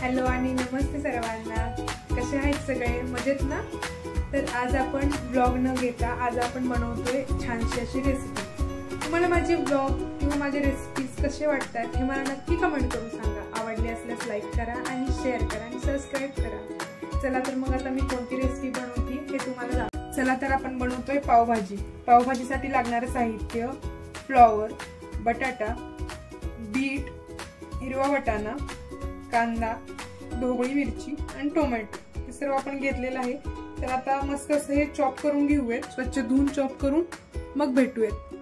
Hello आणि नमस्ते सर्वांना. कसे आहेत सगळे? मजेत ना? तर आज आपण ब्लॉग न घेता आज आपण बनवतोय छानशी अशी रेसिपी. तुम्हाला माझे ब्लॉग किंवा माझे रेसिपीज कसे वाटतात हे मला नक्की कमेंट करून सांगा. आवडले असल्यास लाईक करा आणि शेअर करा आणि सबस्क्राईब करा. चला तर मग आता मी कोणती रेसिपी बनवते हे तुम्हाला दाखवते. चला तर आपण बनवतोय पावभाजी. पावभाजीसाठी लागणारे साहित्य: फ्लॉवर, बटाटा, बीट, हिरवा वाटाणा, कांदा, ढोबळी मिरची आणि टोमॅटो हे सर्व आपण घेतलेलं आहे. तर आता मस्त असं हे चॉप करून घेऊयात. स्वच्छ धुवून चॉप करून मग भेटूयात.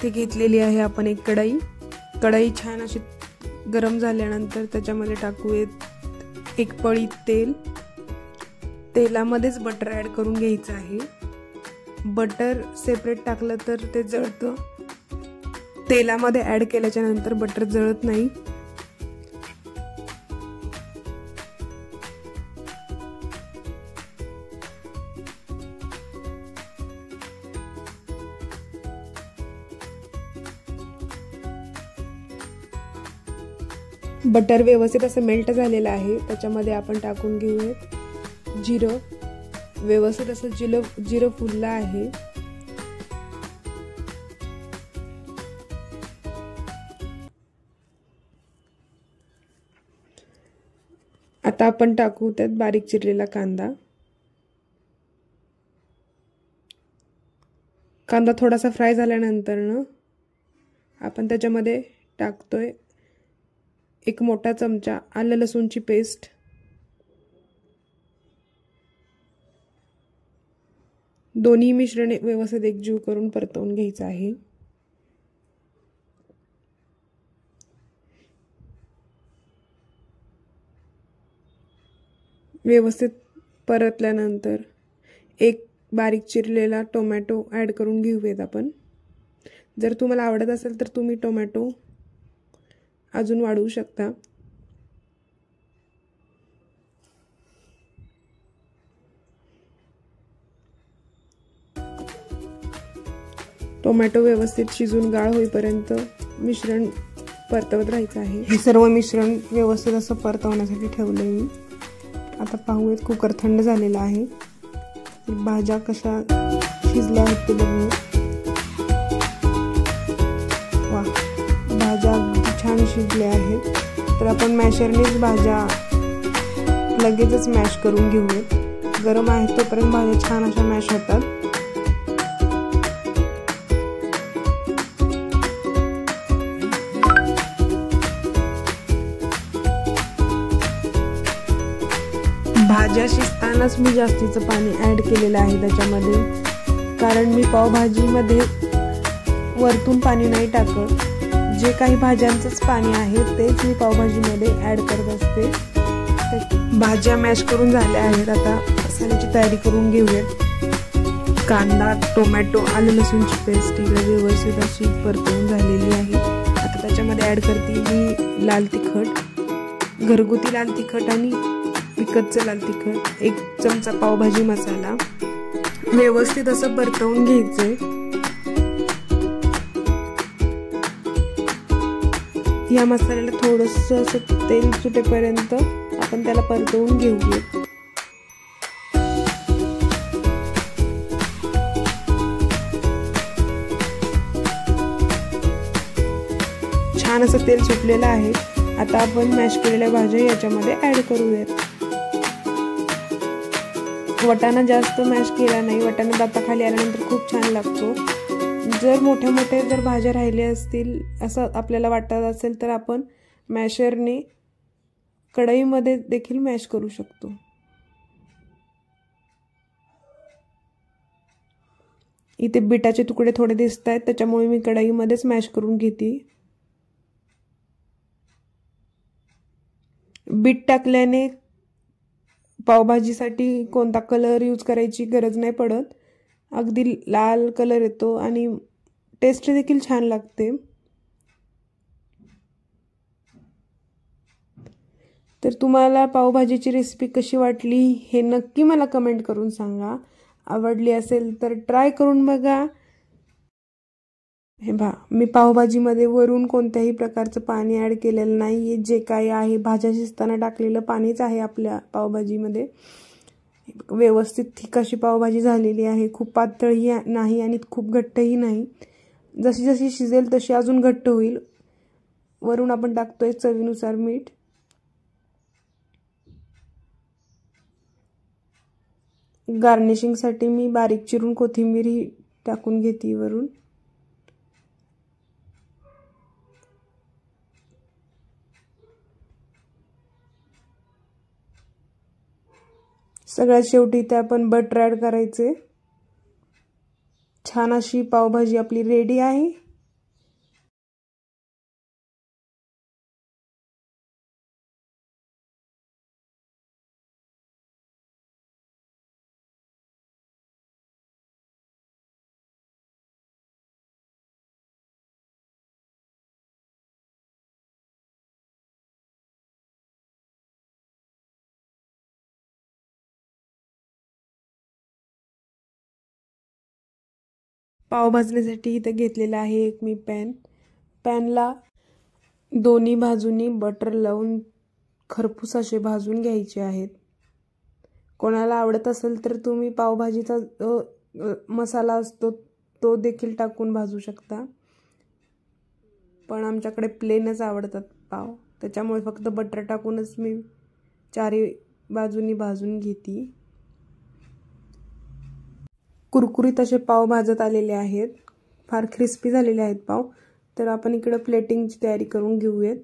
ते घेतलेली आहे आपण एक कढई. कढई छान अशी गरम झाल्यानंतर त्याच्यामध्ये टाकूयात एक पळी तेल. तेलामध्येच बटर ऍड करून घ्यायचं आहे. बटर सेपरेट टाकलं तर ते जळतं. तेलामध्ये ऍड केल्याच्या नंतर बटर जळत नाही. बटर व्यवस्थित असं मेल्ट झालेलं आहे. त्याच्यामध्ये आपण टाकून घेऊयात जिरं. व्यवस्थित असं जिरं फुललं आहे. आता आपण टाकू त्यात बारीक चिरलेला कांदा. कांदा थोडासा फ्राय झाल्यानंतर आपण त्याच्यामध्ये टाकतोय एक मोठा चमचा आलं लसूणची पेस्ट. दोन्ही मिश्रणे व्यवस्थित एकजीव करून परतवून घ्यायचं आहे. व्यवस्थित परतल्यानंतर एक बारीक चिरलेला टोमॅटो ऍड करून घेऊयात आपण. जर तुम्हाला आवडत असेल तर तुम्ही टोमॅटो अजून वाढवू शकता. टोमॅटो व्यवस्थित शिजून गाळ होईपर्यंत मिश्रण परतवत राहायचं आहे. हे सर्व मिश्रण व्यवस्थित असं परतवण्यासाठी ठेवलंय मी. आता पाहूयात कुकर थंड झालेला आहे. भाज्या कशा शिजल्या आहेत ते बघूया. वा, भाज्या छान शिजल्या आहेत. तर आपण मॅशरनेच भाज्या लगेचच मॅश करून घेऊयात. गरम आहेत तोपर्यंत भाज्या छान अशा मॅश होतात. भाज्या शिजतानाच मी जास्तीचं पाणी ऍड केलेलं आहे त्याच्यामध्ये, कारण मी पावभाजीमध्ये वरतून पाणी नाही टाकत. जे काही भाज्यांचंच पाणी आहे तेच मी पावभाजीमध्ये ऍड करत असते. भाज्या मॅश करून झाल्या आहेत. आता मसाल्याची तयारी करून घेऊयात. कांदा, टोमॅटो, आलं लसूणची पेस्ट इकडे व्यवस्थित अशी परतवून झालेली आहे. आता त्याच्यामध्ये ऍड करते मी लाल तिखट, घरगुती लाल तिखट आणि विकतचं लाल तिखट, एक चमचा पावभाजी मसाला. व्यवस्थित असं परतवून घ्यायचंय. या मसाल्याला थोडंसं असं तेल सुटेपर्यंत आपण त्याला परतवून घेऊया. छान असं तेल सुटलेलं आहे. आता आपण मॅश केलेल्या भाज्या याच्यामध्ये ऍड करूयात. वाटाणा जास्त मॅश केला नाही. वाटाणा दाताखाली आल्यानंतर खूप छान लागतो. जर मोठे जर भाज्या राहिल्या असतील असं आपल्याला वाटत असेल तर आपण मॅशरने कढईमध्ये देखील मॅश करू शकतो. इथे बीटाचे तुकडे थोडे दिसत आहेत, त्याच्यामुळे मी कढईमध्येच मॅश करून घेते. बीट टाकल्याने पावभाजीसाठी कोणता कलर यूज करायची गरज नाही पडत. अगदी लाल कलर येतो आणि टेस्ट देखील छान लागते. तर तुम्हाला पावभाजीची रेसिपी कशी वाटली हे नक्की मला कमेंट करून सांगा. आवडली असेल तर ट्राय करून बघा. हे पहा, मी पावभाजीमध्ये वरून कोणत्याही प्रकारचं पाणी ॲड केलेलं नाही. जे काही आहे भाज्या शिजताना टाकलेलं पाणीच आहे आपल्या पावभाजीमध्ये. व्यवस्थित थिक अशी पावभाजी झालेली आहे. खूप पातळही नाही आणि खूप घट्टही नाही. जशी जशी शिजेल तशी अजून घट्ट होईल. वरून आपण टाकतोय चवीनुसार मीठ. गार्निशिंगसाठी मी बारीक चिरून कोथिंबीर टाकून घेते वरून. सगळ्यात शेवटी इथे आपण बटर ॲड करायचे. छान अशी पावभाजी आपली रेडी आहे. पाव भाजण्यासाठी इथे घेतलेला आहे एक मी पॅनला दोन्ही बाजूनी बटर लावून खरपूस असे भाजून घ्यायचे आहेत. कोणाला आवडत असेल तर तुम्ही पावभाजीचा मसाला असतो तो देखील टाकून भाजू शकता. पण आमच्याकडे प्लेनच आवडतात पाव, त्याच्यामुळे फक्त बटर टाकूनच मी चारी बाजूनी भाजून घेते. कुरकुरीत असे पाव भाजत आलेले आहेत. फार क्रिस्पी झालेले आहेत पाव. तर आपण इकडे प्लेटिंगची तयारी करून घेऊयात.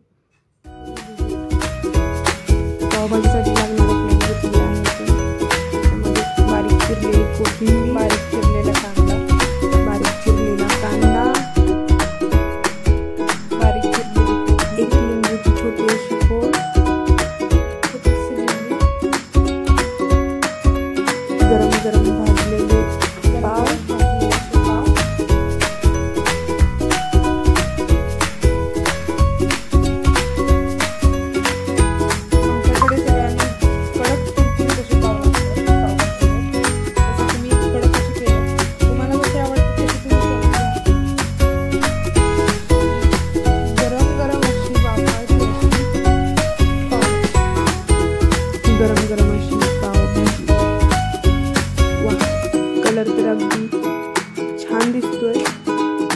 पावभाजीसाठी लागणारे प्लेट घेतलेले आहे. त्यामध्ये बारीक चिरलेली कोथिंबीर, बारीक चिरलेला कांदा, बारीक चिरलेली एक लिंबूची छोटी अशी फोड, गरम गरम भाजलेले पाव, गरम गरम अशी पावभाजी. वाह, कलर तर अगदी छान दिसतोय.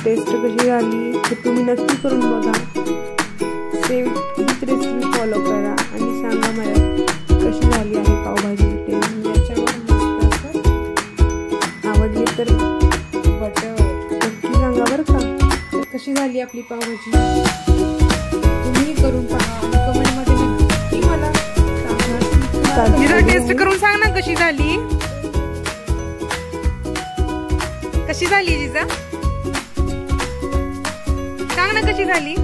टेस्ट कशी झाली हे तुम्ही नक्की करून बघा. सेम हीच रेसिपी फॉलो करा आणि सांगा मला कशी झाली आहे पावभाजी. टेस्ट याच्यावर मस्त असं आवडली तर नक्की सांगा बरं का. तर कशी झाली आपली पावभाजी तुम्ही करून पहा आणि कमेंटमध्ये नक्की मला सांगा. टेस्ट करून सांग ना कशी झाली. कशी झाली जिजा, सांग ना कशी झाली.